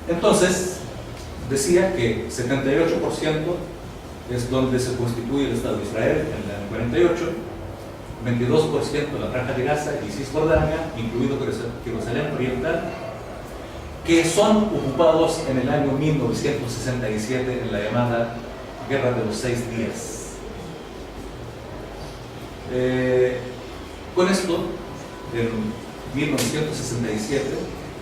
Entonces, decía que 78% es donde se constituye el Estado de Israel en el año 48, 22% la Franja de Gaza y Cisjordania, incluido Jerusalén Oriental, que son ocupados en el año 1967 en la llamada Guerra de los 6 días. Con esto, en 1967,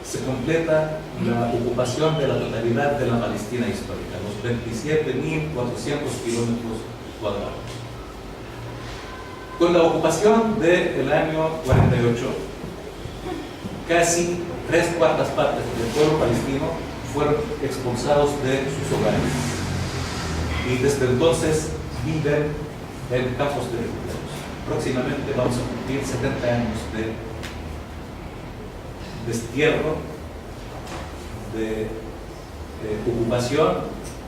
se completa la ocupación de la totalidad de la Palestina histórica, los 27.400 kilómetros cuadrados. Con la ocupación del año 48, casi 3/4 partes del pueblo palestino fueron expulsados de sus hogares y desde entonces viven en campos de refugiados. Próximamente vamos a cumplir 70 años de destierro, de ocupación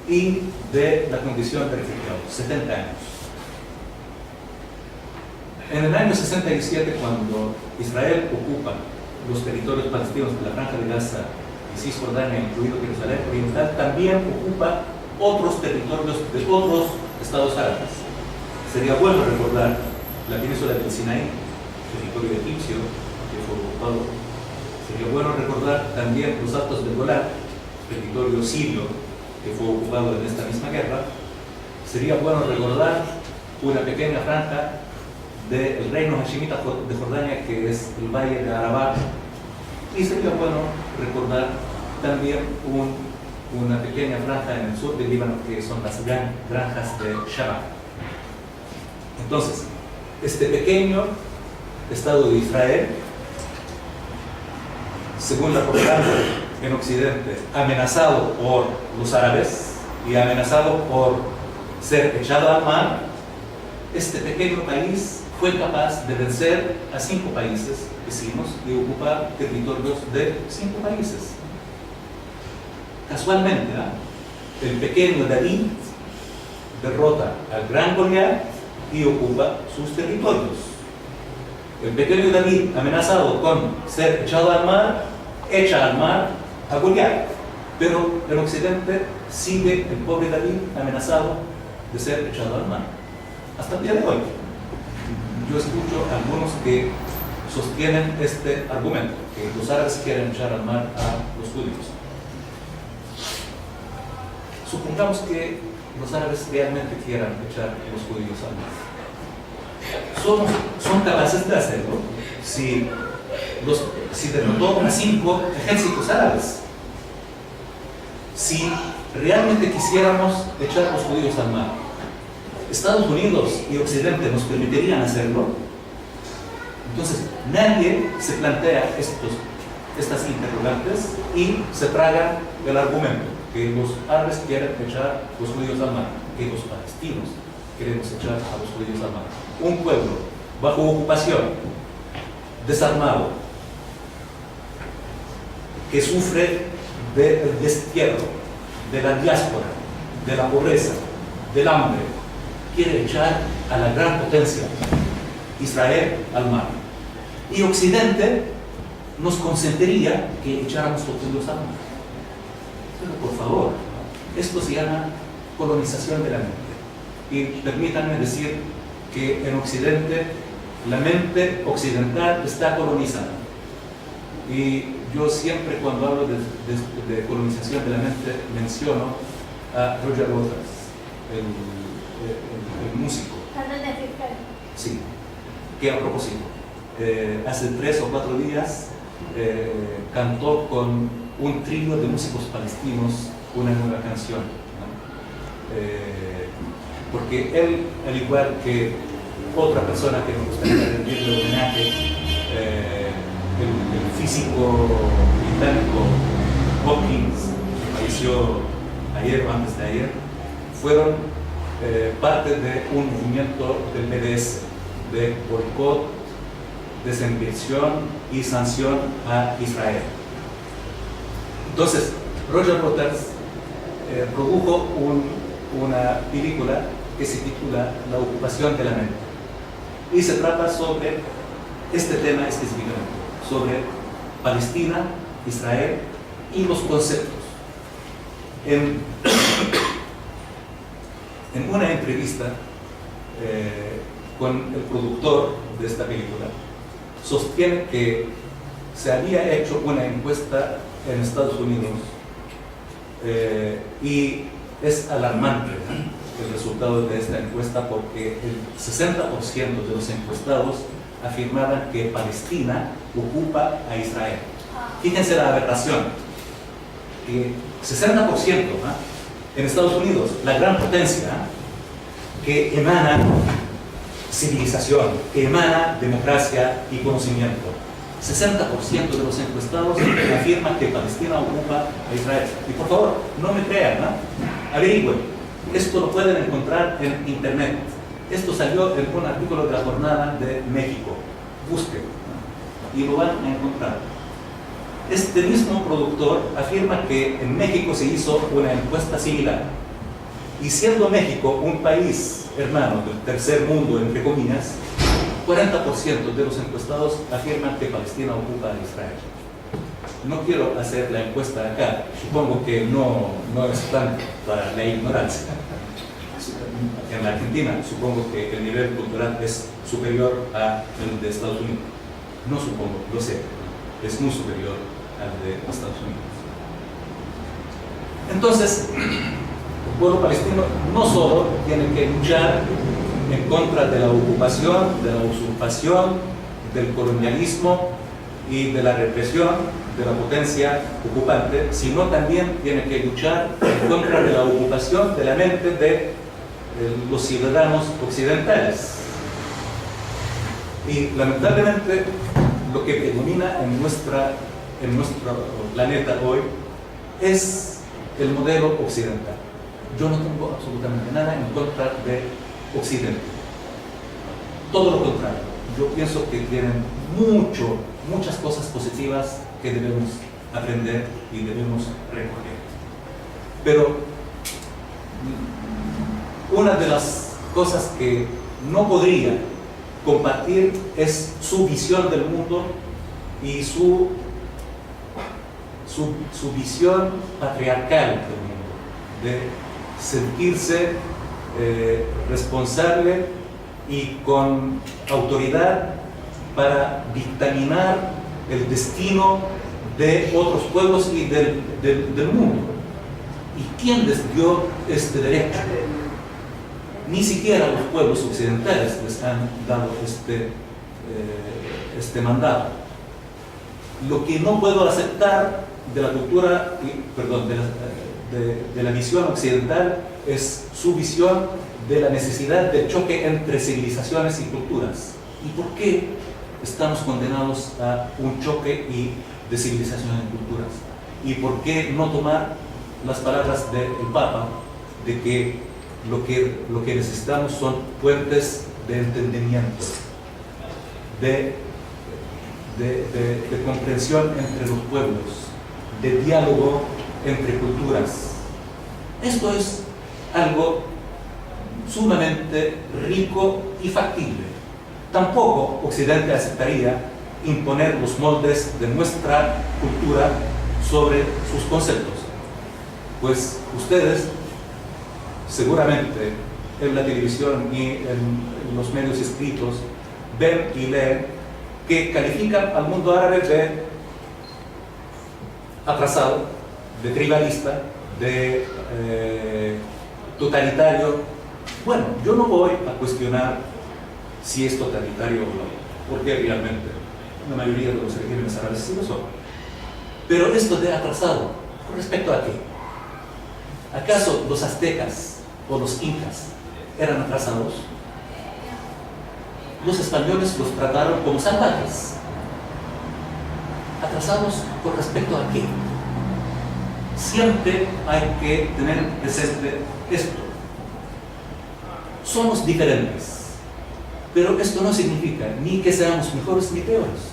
y de la condición de refugiados. 70 años. En el año 67, cuando Israel ocupa los territorios palestinos de la Franja de Gaza y Cisjordania, incluido Jerusalén Oriental, también ocupa otros territorios de otros estados árabes. Sería bueno recordar la península del Sinaí, territorio egipcio que fue ocupado. Sería bueno recordar también los Altos del Golán, territorio sirio que fue ocupado en esta misma guerra. Sería bueno recordar una pequeña franja del reino hashemita de Jordania, que es el valle de Arabá, y sería bueno recordar también una pequeña franja en el sur del Líbano, que son las granjas de Shabak. Entonces, este pequeño Estado de Israel, según la propaganda en Occidente, amenazado por los árabes y amenazado por ser echado al mar, este pequeño país fue capaz de vencer a 5 países vecinos y ocupar territorios de 5 países. Casualmente, el pequeño David derrota al gran Goliat y ocupa sus territorios. El pequeño David, amenazado con ser echado al mar, echa al mar a Goliat. Pero en Occidente sigue el pobre David amenazado de ser echado al mar. Hasta el día de hoy. Yo escucho a algunos que sostienen este argumento, que los árabes quieren echar al mar a los judíos. Supongamos que los árabes realmente quieran echar a los judíos al mar. Son capaces de hacerlo si derrotó a 5 ejércitos árabes. Si realmente quisiéramos echar a los judíos al mar, Estados Unidos y Occidente nos permitirían hacerlo. Entonces, nadie se plantea estas interrogantes y se traga el argumento que los árabes quieren echar a los judíos al mar, que los palestinos queremos echar a los judíos al mar. Un pueblo bajo ocupación, desarmado, que sufre del destierro, de la diáspora, de la pobreza, del hambre, quiere echar a la gran potencia Israel al mar. Y Occidente nos consentiría que echáramos los judíos al mar. Pero por favor, esto se llama colonización de la mente. Y permítanme decir que en Occidente la mente occidental está colonizada. Y yo siempre, cuando hablo de colonización de la mente, menciono a Roger Waters, el músico. Sí, que a propósito, hace 3 o 4 días cantó con un trío de músicos palestinos una nueva canción, ¿no? Porque él, al igual que otra persona que me gustaría rendirle homenaje, el físico británico Hopkins, que falleció ayer o antes de ayer, fueron parte de un movimiento del BDS, de boicot, desinversión y sanción a Israel. Entonces, Roger Waters produjo una película que se titula La ocupación de la mente, y se trata sobre este tema específicamente, sobre Palestina, Israel y los conceptos En, en una entrevista con el productor de esta película, sostiene que se había hecho una encuesta en Estados Unidos y es alarmante, ¿no?, el resultado de esta encuesta, porque el 60% de los encuestados afirmaban que Palestina ocupa a Israel. Fíjense la aberración, que 60%, ¿no?, en Estados Unidos, la gran potencia, ¿no?, que emana civilización, que emana democracia y conocimiento. 60% de los encuestados afirman que Palestina ocupa a Israel. Y por favor, no me crean, ¿no?, averigüen. Esto lo pueden encontrar en internet. Esto salió en un artículo de La Jornada de México. Busquen, ¿no?, y lo van a encontrar. Este mismo productor afirma que en México se hizo una encuesta similar. Y siendo México un país hermano del tercer mundo, entre comillas, 40% de los encuestados afirman que Palestina ocupa a Israel. No quiero hacer la encuesta acá, supongo que no es tanto para la ignorancia. En la Argentina supongo que el nivel cultural es superior al de Estados Unidos. No supongo, lo sé, es muy superior al de Estados Unidos. Entonces, el pueblo palestino no solo tiene que luchar en contra de la ocupación, de la usurpación, del colonialismo y de la represión de la potencia ocupante, sino también tiene que luchar en contra de la ocupación de la mente de los ciudadanos occidentales. Y lamentablemente lo que predomina en nuestro planeta hoy es el modelo occidental. Yo no tengo absolutamente nada en contra de Occidente. Todo lo contrario. Yo pienso que tienen muchas cosas positivas que debemos aprender y debemos recoger. Pero una de las cosas que no podría compartir es su visión del mundo y su visión patriarcal del mundo, de sentirse responsable y con autoridad para dictaminar el destino de otros pueblos y del mundo. ¿Y quién les dio este derecho? Ni siquiera los pueblos occidentales les han dado este mandato. Lo que no puedo aceptar de la cultura, perdón, de la visión occidental es su visión de la necesidad de choque entre civilizaciones y culturas. ¿Y por qué estamos condenados a un choque de civilizaciones y culturas? ¿Y por qué no tomar las palabras del Papa de que lo que necesitamos son puentes de entendimiento, de comprensión entre los pueblos, de diálogo entre culturas? Esto es algo sumamente rico y factible. Tampoco Occidente aceptaría imponer los moldes de nuestra cultura sobre sus conceptos, pues ustedes seguramente en la televisión y en los medios escritos ven y leen que califican al mundo árabe de atrasado, de tribalista, de totalitario. Bueno, yo no voy a cuestionar si es totalitario o no, porque realmente la mayoría de los regímenes árabes sí lo son. Pero esto de atrasado, ¿con respecto a qué? ¿Acaso los aztecas o los incas eran atrasados? Los españoles los trataron como salvajes. ¿Atrasados con respecto a qué? Siempre hay que tener presente esto. Somos diferentes, pero esto no significa ni que seamos mejores ni peores.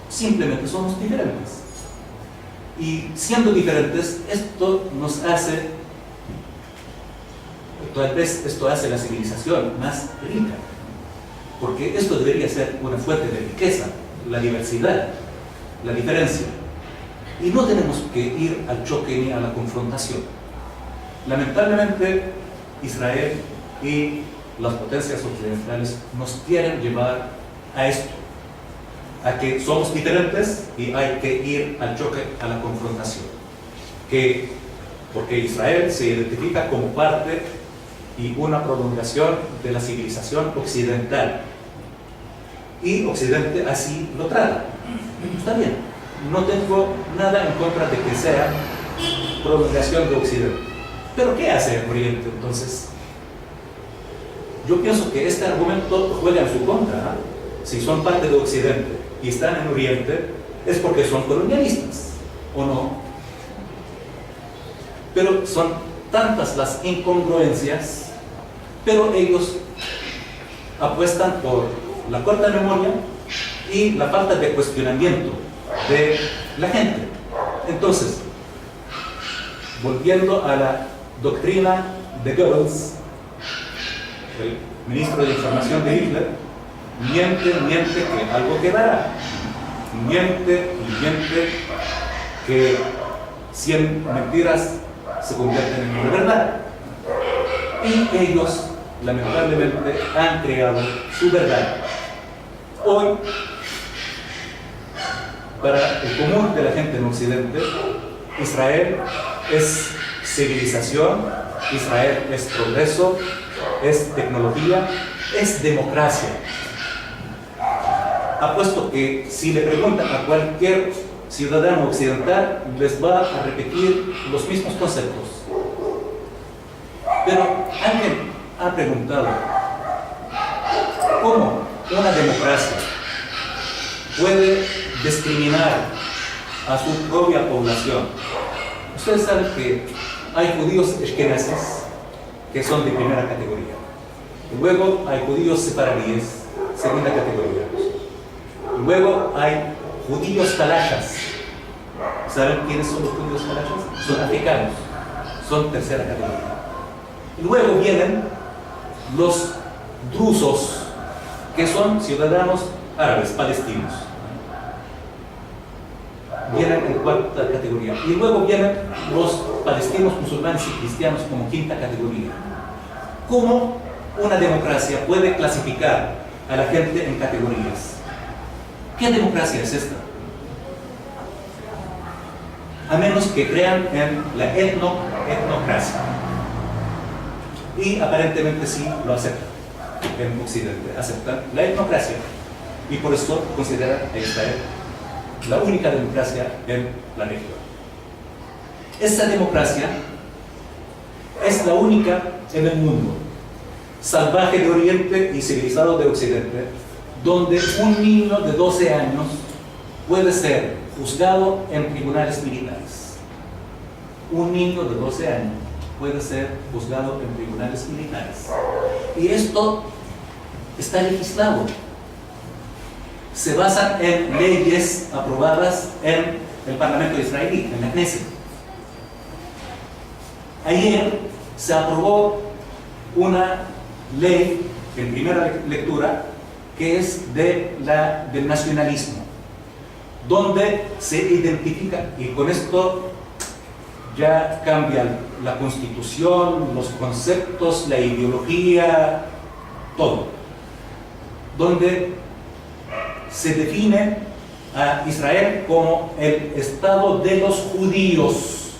Simplemente somos diferentes. Y siendo diferentes, esto nos hace, tal vez esto hace la civilización más rica, porque esto debería ser una fuente de riqueza, la diversidad, la diferencia. Y no tenemos que ir al choque ni a la confrontación. Lamentablemente, Israel y las potencias occidentales nos quieren llevar a esto, a que somos diferentes y hay que ir al choque, a la confrontación. Porque Israel se identifica como parte y una prolongación de la civilización occidental. Y Occidente así lo trata. Está bien, no tengo nada en contra de que sea prolongación de Occidente. Pero ¿qué hace el Oriente entonces? Yo pienso que este argumento juega en su contra, ¿eh? Si son parte de Occidente y están en Oriente, es porque son colonialistas, ¿o no? Pero son tantas las incongruencias, pero ellos apuestan por la corta memoria y la falta de cuestionamiento de la gente. Entonces, volviendo a la doctrina de Goebbels, el ministro de Información de Hitler, miente que algo quedará, miente que 100 mentiras se convierten en una verdad. Y ellos, lamentablemente, han creado su verdad. Hoy, para el común de la gente en Occidente, Israel es civilización, Israel es progreso, es tecnología, es democracia. Apuesto que si le preguntan a cualquier ciudadano occidental, les va a repetir los mismos conceptos. Pero alguien ha preguntado, ¿cómo una democracia puede discriminar a su propia población? Ustedes saben que hay judíos ashkenazis que son de primera categoría. Luego hay judíos sefaradíes, segunda categoría. Luego hay judíos falashas. ¿Saben quiénes son los judíos falashas? Son africanos, son tercera categoría. Luego vienen los drusos, que son ciudadanos árabes, palestinos. Vienen en cuarta categoría. Y luego vienen los palestinos, musulmanes y cristianos como quinta categoría. ¿Cómo una democracia puede clasificar a la gente en categorías? ¿Qué democracia es esta? A menos que crean en la etnocracia. Y aparentemente sí lo aceptan. En Occidente aceptan la etnocracia. Y por eso consideran a Israel la única democracia en la región. Esa democracia es la única en el mundo, salvaje de Oriente y civilizado de Occidente, donde un niño de 12 años puede ser juzgado en tribunales militares. Un niño de 12 años puede ser juzgado en tribunales militares. Y esto está legislado. Se basan en leyes aprobadas en el Parlamento israelí, en la Knesset. Ayer se aprobó una ley en primera lectura que es del nacionalismo, donde se identifica, y con esto ya cambia la constitución, los conceptos, la ideología, todo, donde se define a Israel como el Estado de los judíos.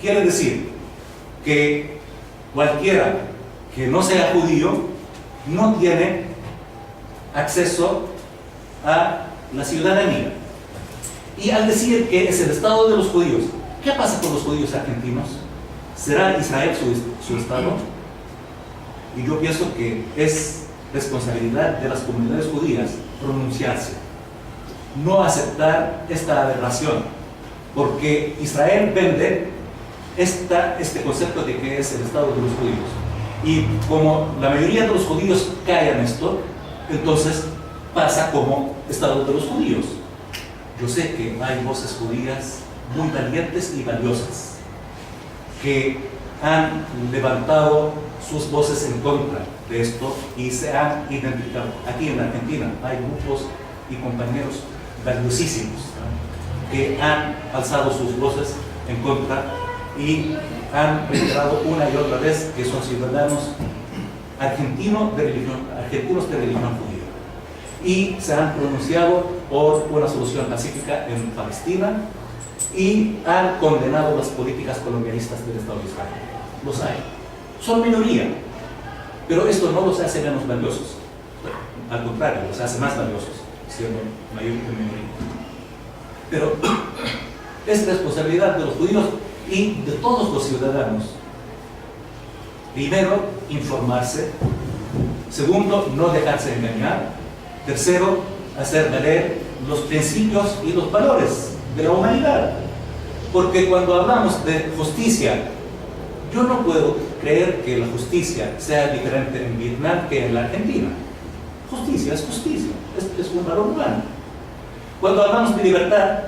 Quiere decir que cualquiera que no sea judío no tiene acceso a la ciudadanía. Y al decir que es el Estado de los judíos, ¿qué pasa con los judíos argentinos? ¿Será Israel su Estado? Y yo pienso que es responsabilidad de las comunidades judías pronunciarse, no aceptar esta aberración, porque Israel vende este concepto de que es el Estado de los judíos. Y como la mayoría de los judíos callan esto, entonces pasa como Estado de los judíos. Yo sé que hay voces judías muy valientes y valiosas que han levantado sus voces en contra de esto y se han identificado. Aquí en Argentina hay grupos y compañeros valiosísimos que han alzado sus voces en contra y han reiterado una y otra vez que son ciudadanos argentinos de religión judía. Y se han pronunciado por una solución pacífica en Palestina y han condenado las políticas colonialistas del Estado de Israel. Los hay. Son minoría, pero esto no los hace menos valiosos. Al contrario, los hace más valiosos, siendo mayor que minoría. Pero es responsabilidad de los judíos y de todos los ciudadanos. Primero, informarse. Segundo, no dejarse engañar. Tercero, hacer valer los principios y los valores de la humanidad. Porque cuando hablamos de justicia, yo no puedo creer que la justicia sea diferente en Vietnam que en la Argentina. Justicia es justicia, es un valor humano. Cuando hablamos de libertad,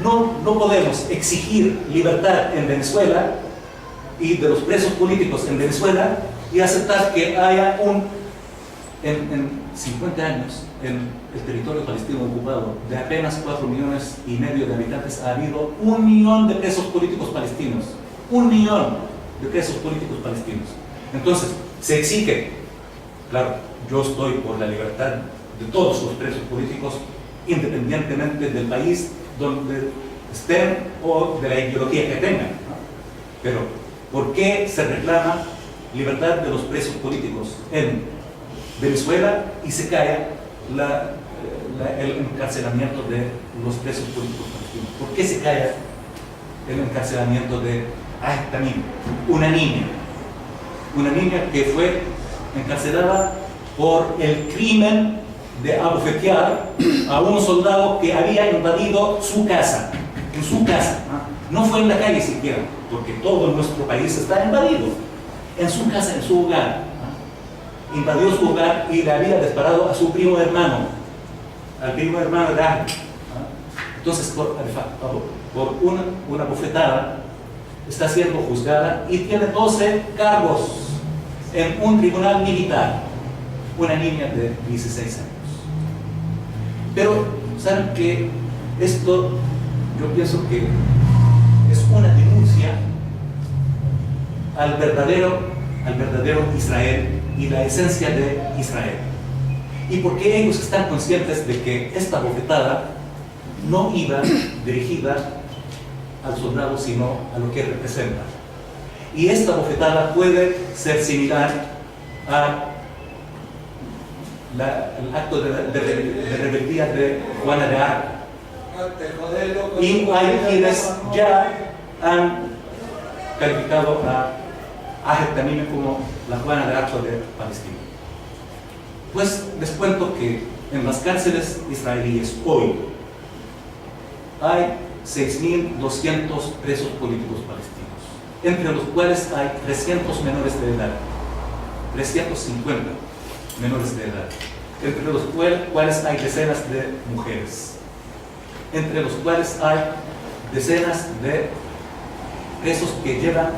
no podemos exigir libertad en Venezuela y de los presos políticos en Venezuela y aceptar que haya en 50 años en el territorio palestino ocupado de apenas 4,5 millones de habitantes ha habido 1 millón de presos políticos palestinos. 1 millón de presos políticos palestinos. Entonces, se exige, claro, yo estoy por la libertad de todos los presos políticos, independientemente del país donde estén o de la ideología que tengan, ¿no? Pero, ¿por qué se reclama libertad de los presos políticos en Venezuela y se calla el encarcelamiento de los presos políticos palestinos? ¿Por qué se calla el encarcelamiento de Tamim, una niña que fue encarcelada por el crimen de abofetear a un soldado que había invadido su casa, en su casa, ¿no? No fue en la calle siquiera, porque todo nuestro país está invadido, en su casa, en su hogar, ¿no? Invadió su hogar y le había disparado a su primo hermano, al primo hermano de Ángel, ¿no? Entonces, por una bofetada, está siendo juzgada y tiene 12 cargos en un tribunal militar, una niña de 16 años. Pero, ¿saben qué? Esto, yo pienso que es una denuncia al verdadero Israel y la esencia de Israel. Y porque ellos están conscientes de que esta bofetada no iba dirigida al soldado, sino a lo que representa. Y esta bofetada puede ser similar al acto de rebeldía de Juana de Arco. Y hay quienes ya han calificado a Tamim como la Juana de Arco de Palestina. Pues les cuento que en las cárceles israelíes hoy hay 6.200 presos políticos palestinos, entre los cuales hay 300 menores de edad, 350 menores de edad, entre los cuales hay decenas de mujeres, entre los cuales hay decenas de presos que llevan,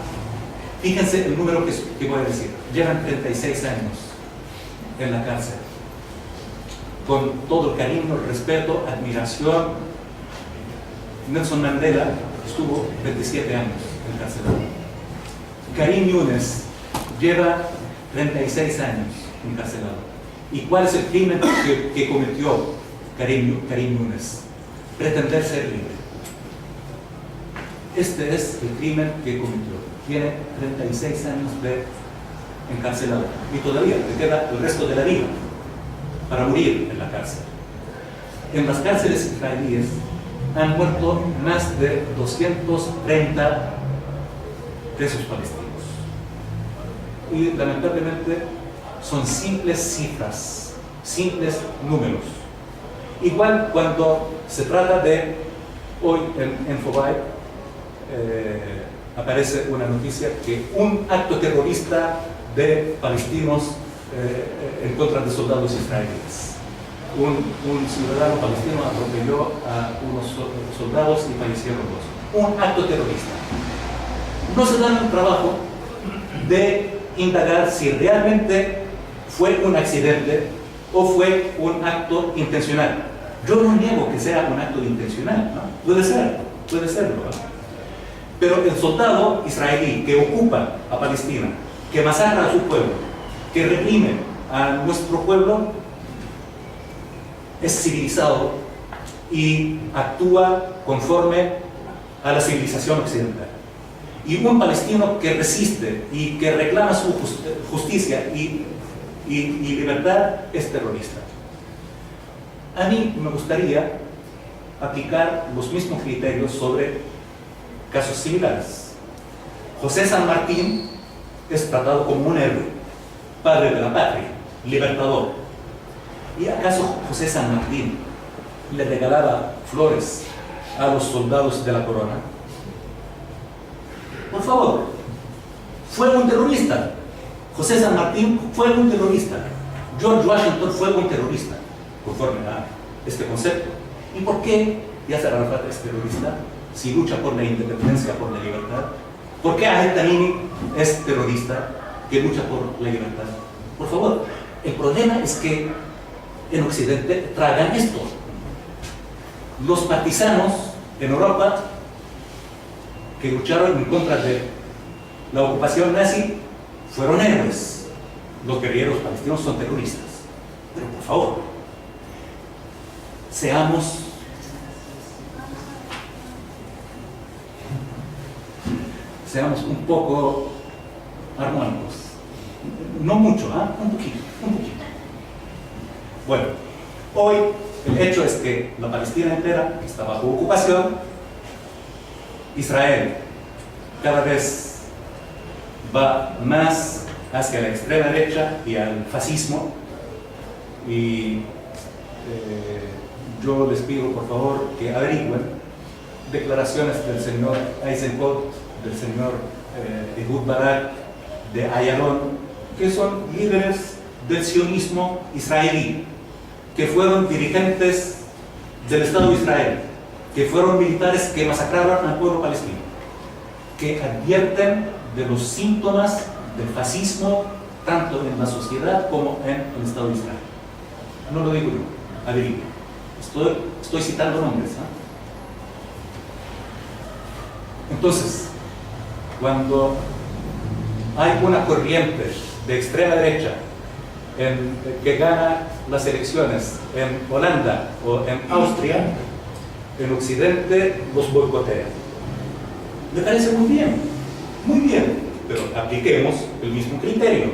fíjense el número que voy a decir, llevan 36 años en la cárcel, con todo el cariño, el respeto, admiración. Nelson Mandela estuvo 27 años encarcelado. Karim Younes lleva 36 años encarcelado. ¿Y cuál es el crimen que cometió Karim Younes? Pretender ser libre. Este es el crimen que cometió. Tiene 36 años de encarcelado. Y todavía le queda el resto de la vida para morir en la cárcel. En las cárceles israelíes han muerto más de 230 presos palestinos. Y lamentablemente son simples cifras, simples números. Igual cuando se trata de, hoy en Infobay aparece una noticia que un acto terrorista de palestinos en contra de soldados israelíes. Un ciudadano palestino atropelló a unos soldados y fallecieron 2. Un acto terrorista. No se dan el trabajo de indagar si realmente fue un accidente o fue un acto intencional. Yo no niego que sea un acto intencional, ¿no? Puede serlo, ¿no? Pero el soldado israelí que ocupa a Palestina, que masacra a su pueblo, que reprime a nuestro pueblo, es civilizado y actúa conforme a la civilización occidental. Y un palestino que resiste y que reclama su justicia y libertad es terrorista. A mí me gustaría aplicar los mismos criterios sobre casos similares. José San Martín es tratado como un héroe, padre de la patria, libertador. ¿Y acaso José San Martín le regalaba flores a los soldados de la corona? Por favor, fue un terrorista. José San Martín fue un terrorista. George Washington fue un terrorista, conforme a este concepto. ¿Y por qué Yasser Arafat es terrorista si lucha por la independencia, por la libertad? ¿Por qué Ahmed Tamimi es terrorista que lucha por la libertad? Por favor, el problema es que en Occidente tragan esto. Los partisanos en Europa que lucharon en contra de la ocupación nazi fueron héroes. Los guerrilleros palestinos son terroristas. Pero por favor, seamos un poco armónicos. No mucho, un poquito. Bueno, hoy el hecho es que la Palestina entera está bajo ocupación. Israel cada vez va más hacia la extrema derecha y al fascismo. Y yo les pido por favor que averigüen declaraciones del señor Eisenkot, del señor Ehud Barak, de Ayalon, que son líderes del sionismo israelí, que fueron dirigentes del Estado de Israel, que fueron militares que masacraron al pueblo palestino, que advierten de los síntomas del fascismo tanto en la sociedad como en el Estado de Israel. No lo digo yo, averigüen. Estoy citando nombres. Entonces, cuando hay una corriente de extrema derecha que gana las elecciones en Holanda o en Austria, en Occidente los boicotean. Me parece muy bien, pero apliquemos el mismo criterio.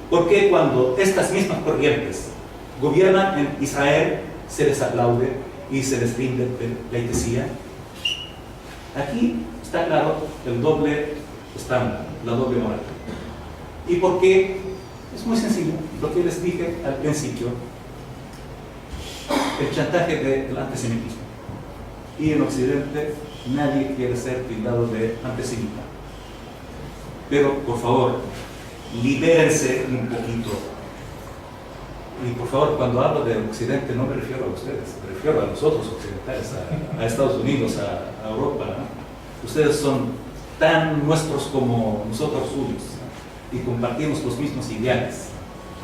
Porque cuando estas mismas corrientes gobiernan en Israel, se les aplaude y se les rinde pleitesía? Aquí está claro el doble estándar, la doble moral. ¿Y por qué? Es muy sencillo, lo que les dije al principio, el chantaje del antisemitismo. Y en Occidente nadie quiere ser tildado de antisemita. Pero, por favor, libérense un poquito. Y por favor, cuando hablo de Occidente no me refiero a ustedes, me refiero a los otros occidentales, a Estados Unidos, a Europa, ¿no? Ustedes son tan nuestros como nosotros suyos, ¿no? Y compartimos los mismos ideales.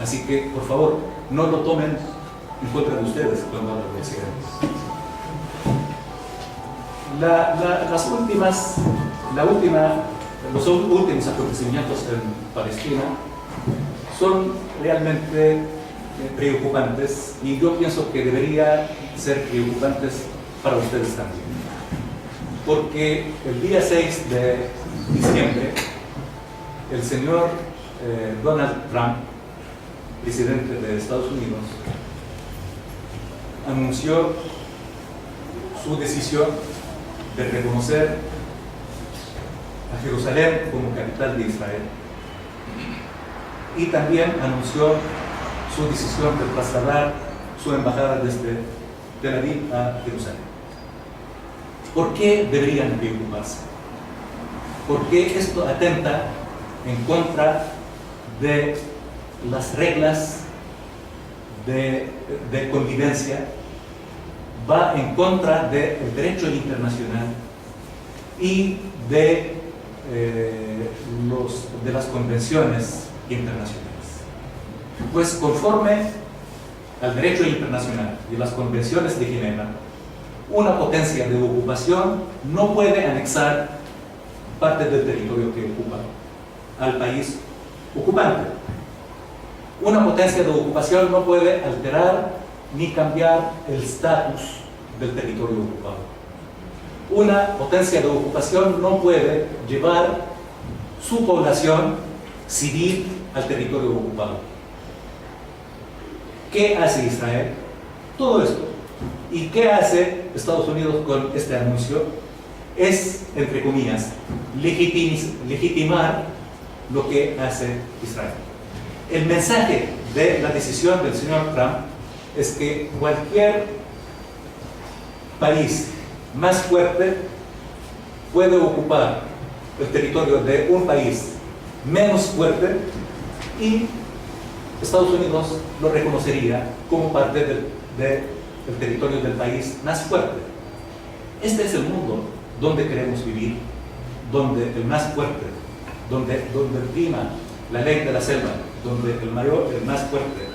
Así que, por favor, no lo tomen en contra de ustedes cuando hablo de Occidente. Los últimos acontecimientos en Palestina son realmente preocupantes, y yo pienso que debería ser preocupantes para ustedes también, porque el día 6 de diciembre el señor Donald Trump, presidente de Estados Unidos, anunció su decisión de reconocer a Jerusalén como capital de Israel, y también anunció su decisión de trasladar su embajada desde Tel Aviv a Jerusalén. ¿Por qué deberían preocuparse? Porque esto atenta en contra de las reglas de convivencia, va en contra del derecho internacional y de las convenciones internacionales. Pues conforme al derecho internacional y las convenciones de Ginebra, una potencia de ocupación no puede anexar parte del territorio que ocupa al país ocupante. Una potencia de ocupación no puede alterar ni cambiar el estatus del territorio ocupado. Una potencia de ocupación no puede llevar su población civil al territorio ocupado. ¿Qué hace Israel? Todo esto. ¿Y qué hace Estados Unidos con este anuncio? Es, entre comillas, legitimar lo que hace Israel. El mensaje de la decisión del señor Trump es que cualquier país más fuerte puede ocupar el territorio de un país menos fuerte y Estados Unidos lo reconocería como parte del territorio del país más fuerte. Este es el mundo donde queremos vivir, donde el más fuerte, donde prima la ley de la selva, donde el más fuerte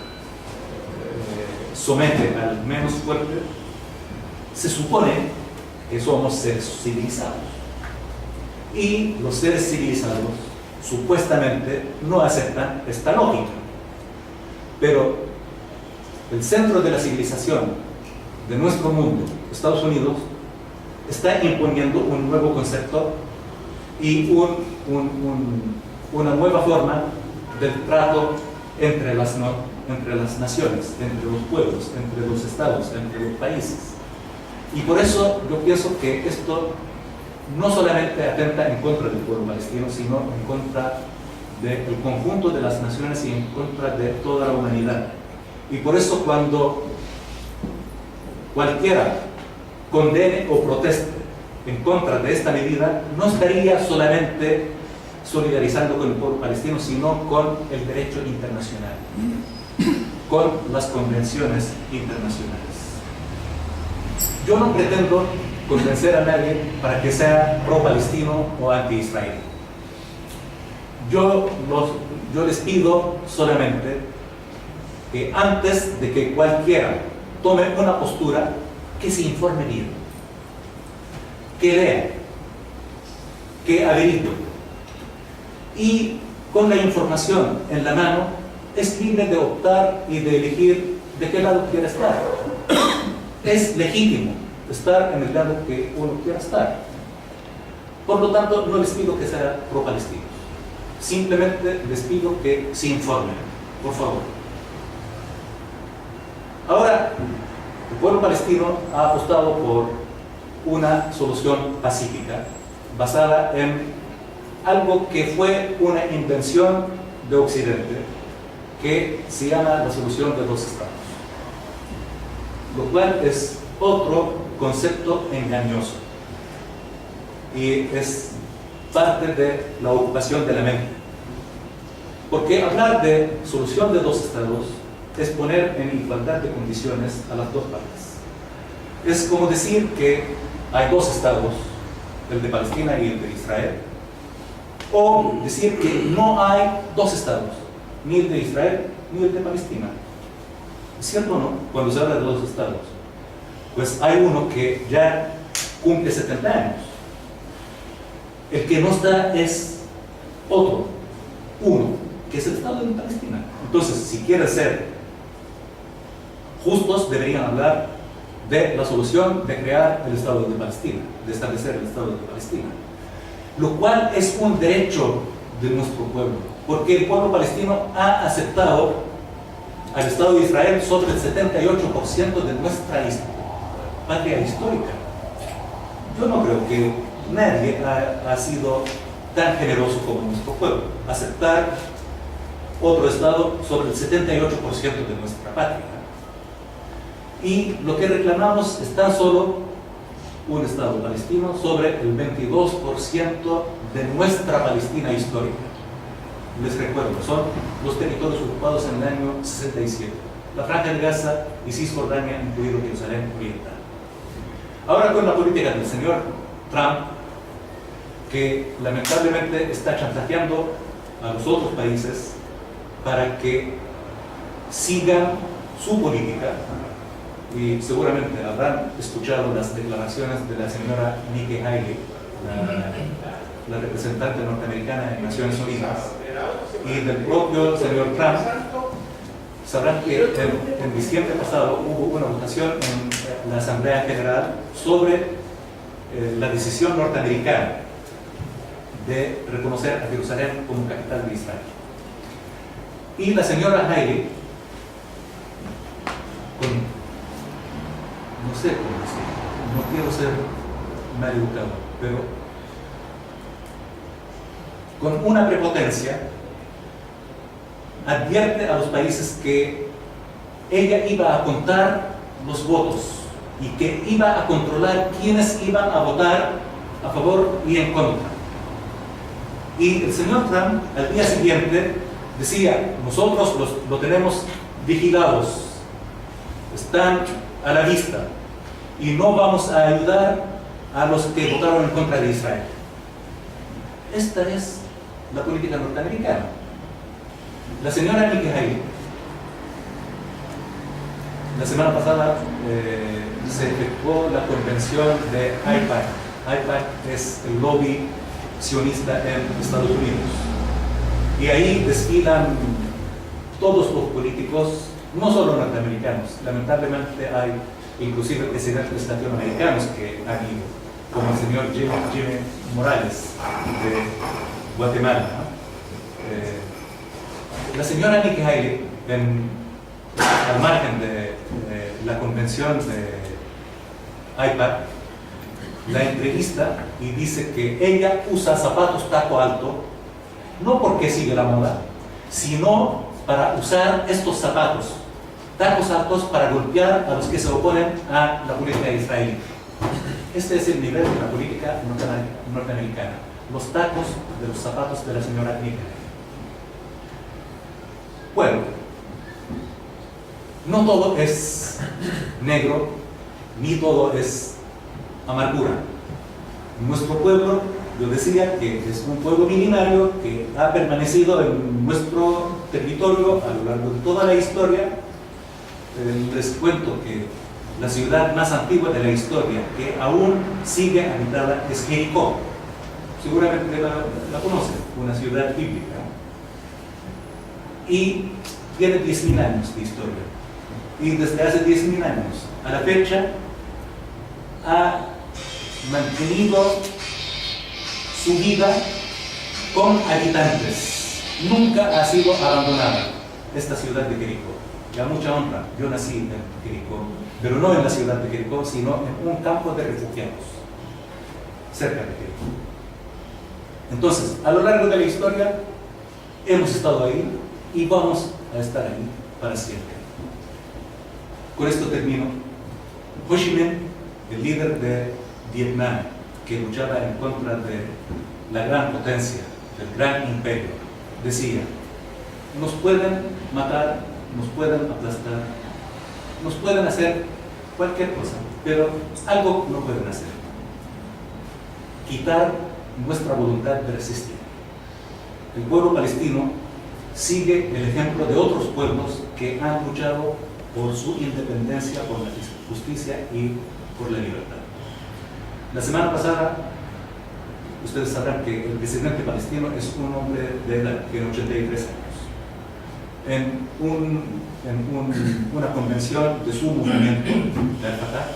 somete al menos fuerte. Se supone que somos seres civilizados y los seres civilizados supuestamente no aceptan esta lógica, pero el centro de la civilización de nuestro mundo, Estados Unidos, está imponiendo un nuevo concepto y una nueva forma del trato entre las naciones, entre los pueblos, entre los estados, entre los países. Y por eso yo pienso que esto no solamente atenta en contra del pueblo palestino, sino en contra del conjunto de las naciones y en contra de toda la humanidad. Y por eso cuando cualquiera condene o proteste en contra de esta medida, no estaría solamente solidarizando con el pueblo palestino, sino con el derecho internacional, con las convenciones internacionales. Yo no pretendo convencer a nadie para que sea pro-palestino o anti-israelí. Yo les pido solamente que antes de que cualquiera tome una postura, que se informe bien, que lea, que averigüe, y con la información en la mano es libre de optar y de elegir de qué lado quiere estar. Es legítimo estar en el lado que uno quiera estar. Por lo tanto, no les pido que sean pro-palestinos, simplemente les pido que se informen, por favor. Ahora, el pueblo palestino ha apostado por una solución pacífica basada en algo que fue una invención de Occidente, que se llama la solución de dos estados, lo cual es otro concepto engañoso y es parte de la ocupación de la mente, porque hablar de solución de dos estados es poner en igualdad de condiciones a las dos partes. Es como decir que hay dos estados, el de Palestina y el de Israel, o decir que no hay dos estados, ni el de Israel ni el de Palestina. ¿Es cierto o no? Cuando se habla de dos estados, pues hay uno que ya cumple 70 años. El que no está es otro, uno, que es el estado de Palestina. Entonces, si quieren ser justos, deberían hablar de la solución de crear el estado de Palestina, de establecer el estado de Palestina, lo cual es un derecho de nuestro pueblo, porque el pueblo palestino ha aceptado al Estado de Israel sobre el 78% de nuestra patria histórica. Yo no creo que nadie ha sido tan generoso como nuestro pueblo, aceptar otro Estado sobre el 78% de nuestra patria. Y lo que reclamamos es tan solo un Estado palestino sobre el 22% de nuestra Palestina histórica. Les recuerdo, son los territorios ocupados en el año 67, la Franja de Gaza y Cisjordania, incluido Jerusalén Oriental. Ahora con la política del señor Trump, que lamentablemente está chantajeando a los otros países para que sigan su política, y seguramente habrán escuchado las declaraciones de la señora Nikki Haley, la representante norteamericana en Naciones Unidas, y del propio señor Trump. Sabrán que en diciembre pasado hubo una votación en la Asamblea General sobre la decisión norteamericana de reconocer a Jerusalén como capital de Israel. Y la señora Haley, no sé cómo decir, no quiero ser mal educado, pero con una prepotencia advierte a los países que ella iba a contar los votos y que iba a controlar quiénes iban a votar a favor y en contra. Y el señor Trump al día siguiente decía: nosotros lo tenemos vigilados, están a la vista y no vamos a ayudar a los que votaron en contra de Israel. Esta es la política norteamericana. La señora Nikki Haley, la semana pasada se efectuó la convención de AIPAC. AIPAC es el lobby sionista en Estados Unidos. Y ahí desfilan todos los políticos, no solo norteamericanos. Lamentablemente hay inclusive presidentes latinoamericanos que han ido, como el señor Jimmy Morales de Guatemala, ¿no? La señora Nikki Haley, al margen de la convención de AIPAC, la entrevista y dice que ella usa zapatos taco alto, no porque sigue la moda, sino para usar estos zapatos, tacos altos, para golpear a los que se oponen a la política israelí. Este es el nivel de la política norteamericana, los tacos de los zapatos de la señora Nikki Haley. Bueno, no todo es negro, ni todo es amargura. Nuestro pueblo, yo decía que es un pueblo milenario que ha permanecido en nuestro territorio a lo largo de toda la historia. Les cuento que la ciudad más antigua de la historia que aún sigue habitada es Jericó. Seguramente la conocen, una ciudad bíblica. Y tiene 10.000 años de historia. Y desde hace 10.000 años a la fecha ha mantenido su vida con habitantes. Nunca ha sido abandonada esta ciudad de Jericó. Y a mucha honra, yo nací en Jericó, pero no en la ciudad de Jericó, sino en un campo de refugiados cerca de Jericó. Entonces, a lo largo de la historia hemos estado ahí y vamos a estar ahí para siempre. Con esto termino. Ho Chi Minh, el líder de Vietnam, que luchaba en contra de la gran potencia, del gran imperio, decía: nos pueden matar, nos pueden aplastar, nos pueden hacer cualquier cosa, pero algo no pueden hacer: quitar nuestra voluntad de resistir. El pueblo palestino sigue el ejemplo de otros pueblos que han luchado por su independencia, por la justicia y por la libertad. La semana pasada, ustedes sabrán que el presidente palestino es un hombre de edad, tiene 83 años. En una convención de su movimiento, de Al-Fatah,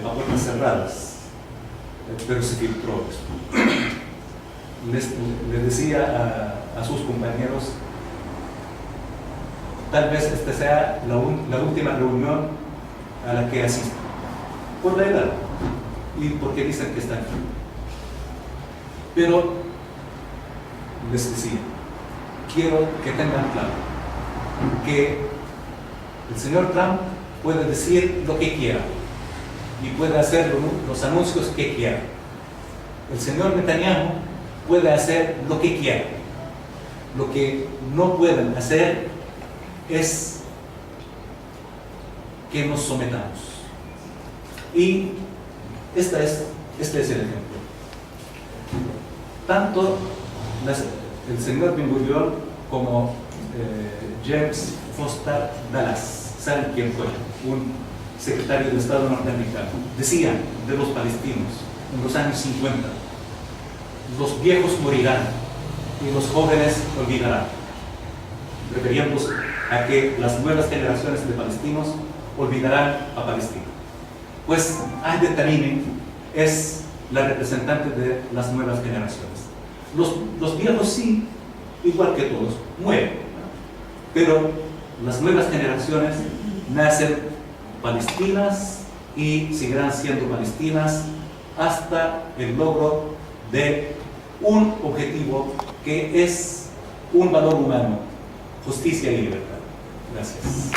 a puertas cerradas, pero se filtró esto. Le decía a sus compañeros: tal vez esta sea la última reunión a la que asisto, por la edad y porque dicen que están aquí. Pero les decía, quiero que tengan claro que el señor Trump puede decir lo que quiera y puede hacer los anuncios que quiera. El señor Netanyahu puede hacer lo que quiera. Lo que no pueden hacer es que nos sometamos. Y este es el ejemplo. Tanto el señor Ben-Gurion como James Foster Dulles, ¿saben quién fue? Un secretario de Estado norteamericano. Decían de los palestinos: en los años 50. Los viejos morirán y los jóvenes olvidarán, refiriéndose a que las nuevas generaciones de palestinos olvidarán a Palestina. Pues Ahmed Tamimi es la representante de las nuevas generaciones. Los viejos sí, igual que todos, mueren, pero las nuevas generaciones nacen palestinas y seguirán siendo palestinas hasta el logro de un objetivo que es un valor humano: justicia y libertad. Gracias.